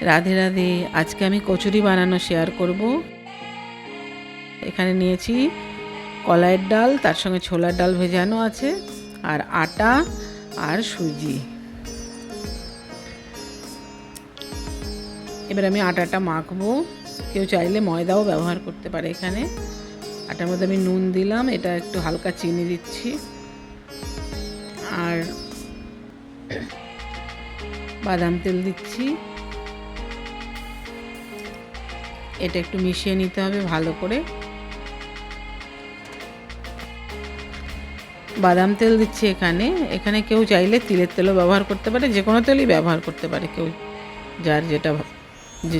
রাধে রাধে। আজকে আমি কচুরি বানানো শেয়ার করব। এখানে নিয়েছি কলাইয়ের ডাল, তার সঙ্গে ছোলার ডাল ভেজানো আছে, আর আটা আর সুজি। এবার আমি আটাটা মাখবো। কেউ চাইলে ময়দাও ব্যবহার করতে পারে। এখানে আটার মধ্যে আমি নুন দিলাম, এটা একটু হালকা চিনি দিচ্ছি, আর বাদাম তেল দিচ্ছি। এটা একটু মিশিয়ে নিতে হবে ভালো করে। বাদাম তেল দিচ্ছি এখানে কেউ চাইলে তিলের তেলও ব্যবহার করতে পারে, যে কোনো তেলই ব্যবহার করতে পারে কেউ, যার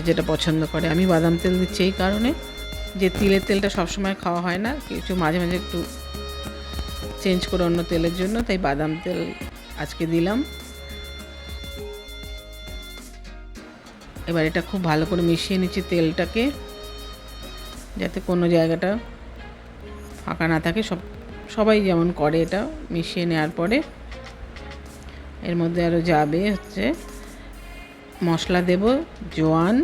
যেটা পছন্দ করে। আমি বাদাম তেল দিচ্ছি এই কারণে যে তিলের তেলটা সবসময় খাওয়া হয় না, কিছু মাঝে মাঝে একটু চেঞ্জ করে অন্য তেলের জন্য, তাই বাদাম তেল আজকে দিলাম। এবার এটা খুব ভালো করে মিশিয়ে নিচ্ছি তেলটাকে, যাতে কোনো জায়গাটা ফাঁকা না থাকে। সবাই যেমন করে, এটা মিশিয়ে নেওয়ার পরে এর মধ্যে আরও যাবে হচ্ছে মশলা দেব, জোয়ান,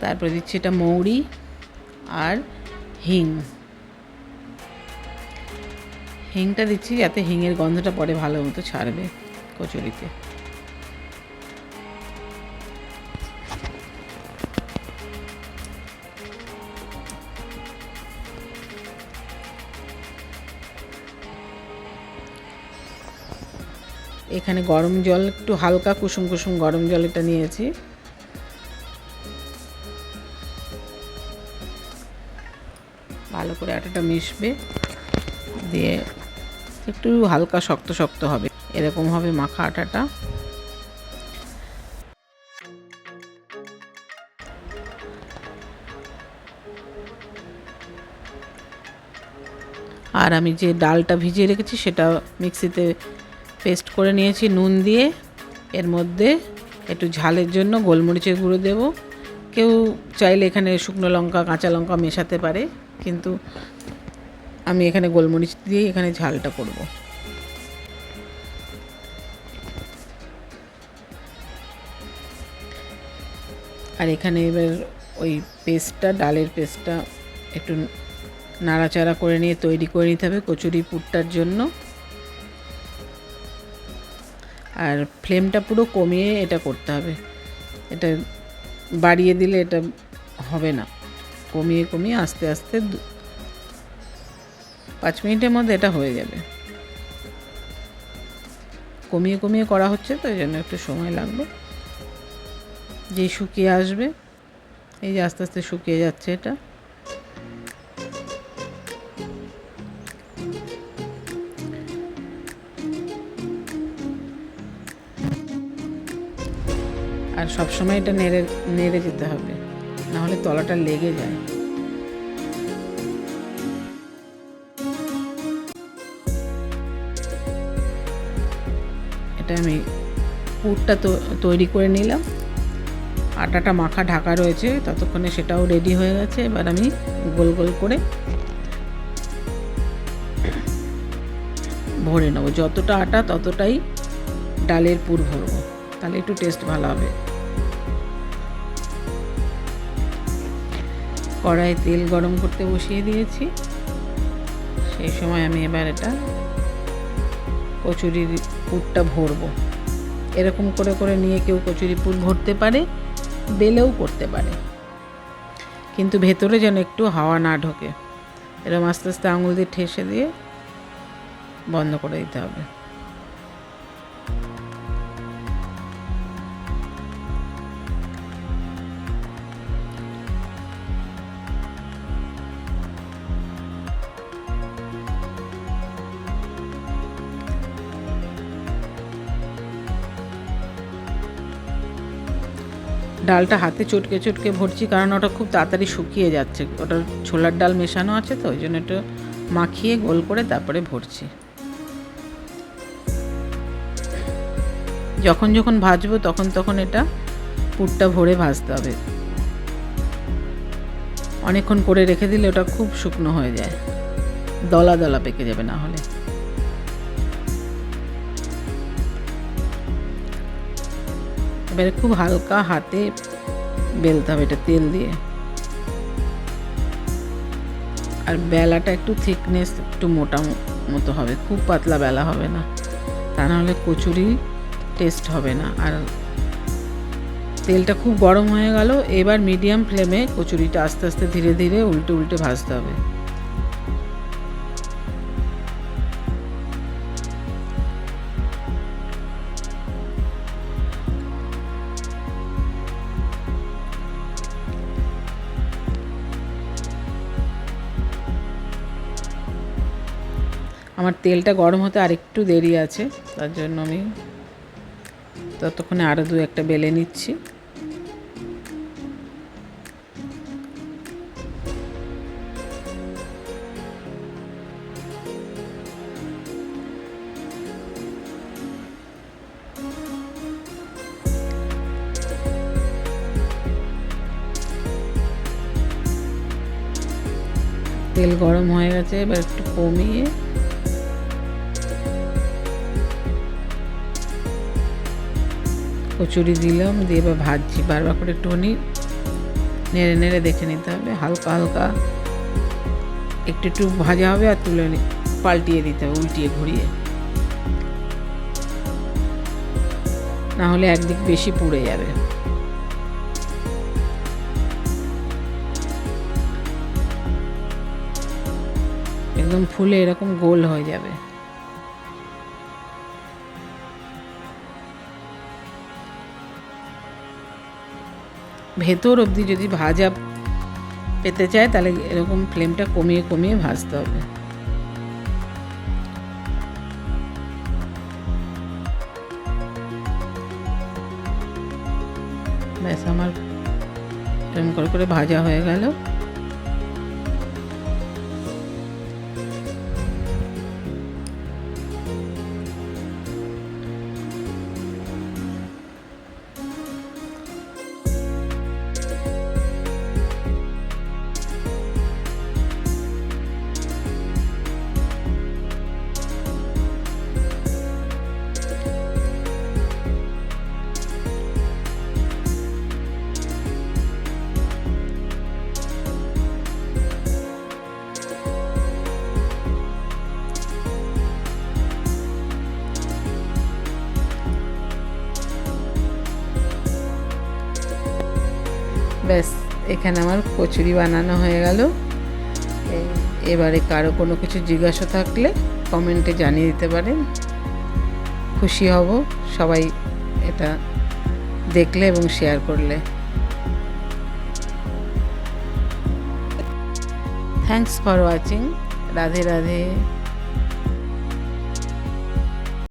তারপরে দিচ্ছি এটা মৌরি আর হিংটা দিচ্ছি যাতে হিঙের গন্ধটা পরে ভালো মতো ছাড়বে কচুরিতে। এখানে গরম জল, একটু হালকা কুসুম কুসুম গরম জল এটা নিয়েছি। ভালো করে আটাটা মিশবে, দিয়ে একটু হালকা শক্ত শক্ত হবে, এরকম হবে মাখা আটাটা। আর আমি যে ডালটা ভিজিয়ে রেখেছি সেটা মিক্সিতে পেস্ট করে নিয়েছি নুন দিয়ে। এর মধ্যে একটু ঝালের জন্য গোলমরিচের গুঁড়ো দেব। কেউ চাইলে এখানে শুকনো লঙ্কা, কাঁচা লঙ্কা মেশাতে পারে, কিন্তু আমি এখানে গোলমরিচ দিয়েই এখানে ঝালটা করব। আর এখানে এবার ওই ডালের পেস্টটা একটু নাড়াচাড়া করে নিয়ে তৈরি করে নিতে হবে কচুরি পুরটার জন্য। আর ফ্লেমটা পুরো কমিয়ে এটা করতে হবে, এটা বাড়িয়ে দিলে এটা হবে না। কমিয়ে কমিয়ে আস্তে আস্তে 5 মিনিটের মধ্যে এটা হয়ে যাবে। কমিয়ে কমিয়ে করা হচ্ছে তো, এই জন্য একটু সময় লাগবে। যেই শুকিয়ে আসবে, এই যে আস্তে আস্তে শুকিয়ে যাচ্ছে এটা, আর সবসময় এটা নেড়ে নেড়ে যেতে হবে, নাহলে তলাটা লেগে যায়। এটা আমি পুরটা তৈরি করে নিলাম। আটাটা মাখা ঢাকা রয়েছে, ততক্ষণে সেটাও রেডি হয়ে গেছে। এবার আমি গোল গোল করে ভরে নেবো। যতটা আটা ততটাই ডালের পুর ভরবো, তাহলে একটু টেস্ট ভালো হবে। কড়াইয়ে তেল গরম করতে বসিয়ে দিয়েছি। সেই সময় আমি এবার এটা কচুরির পুরটা ভরবো। এরকম করে করে নিয়ে কেউ কচুরি পুর ভরতে পারে, বেলেও করতে পারে, কিন্তু ভেতরে যেন একটু হাওয়া না ঢোকে। এরকম আস্তে আস্তে আঙুল দিয়ে ঠেসে দিয়ে বন্ধ করে দিতে হবে। ডালটা হাতে চটকে চটকে ভরছি, কারণ ওটা খুব তাড়াতাড়ি শুকিয়ে যাচ্ছে। ওটা ছোলার ডাল মেশানো আছে তো, ওই জন্য একটু মাখিয়ে গোল করে তারপরে ভরছি। যখন যখন ভাজবো তখন তখন এটা পুরটা ভরে ভাজতে হবে। অনেকক্ষণ করে রেখে দিলে ওটা খুব শুকনো হয়ে যায়, দলা দলা পেকে যাবে না হলে। এবারে খুব হালকা হাতে বেলতে হবে এটা তেল দিয়ে। আর বেলাটা একটু থিকনেস একটু মোটা মতো হবে, খুব পাতলা বেলা হবে না, তা নাহলে কচুরি টেস্ট হবে না। আর তেলটা খুব গরম হয়ে গেল, এবার মিডিয়াম ফ্লেমে কচুরিটা আস্তে আস্তে ধীরে ধীরে উল্টে উল্টে ভাজতে হবে। আমার তেলটা গরম হতে আরেকটু দেরি আছে, তার জন্য আমি ততক্ষণে আরও 2-1টা বেলে নিচ্ছি। তেল গরম হয়ে গেছে, এবার একটু কমিয়ে কচুরি দিলাম, দিয়ে এবার ভাজছি। বারবার করে একটুখানি নেড়ে নেড়ে দেখে নিতে হবে, হালকা হালকা একটু একটু ভাজা হবে আর তুলে পাল্টিয়ে দিতে হবে উল্টিয়ে ঘুরিয়ে, না হলে একদিক বেশি পুড়ে যাবে। একদম ফুলে এরকম গোল হয়ে যাবে। ভেতর অবধি যদি ভাজা পেতে চায় তাহলে এরকম ফ্লেমটা কমিয়ে কমিয়ে ভাজতে হবে। ব্যাস আমার এরকম করে করে ভাজা হয়ে গেল। ব্যাস এখানে আমার কচুরি বানানো হয়ে গেল। এবারে কারো কোনো কিছু জিজ্ঞাসা থাকলে কমেন্টে জানিয়ে দিতে পারেন, খুশি হব সবাই এটা দেখলে এবং শেয়ার করলে। Thanks for watching. Radhe Radhe.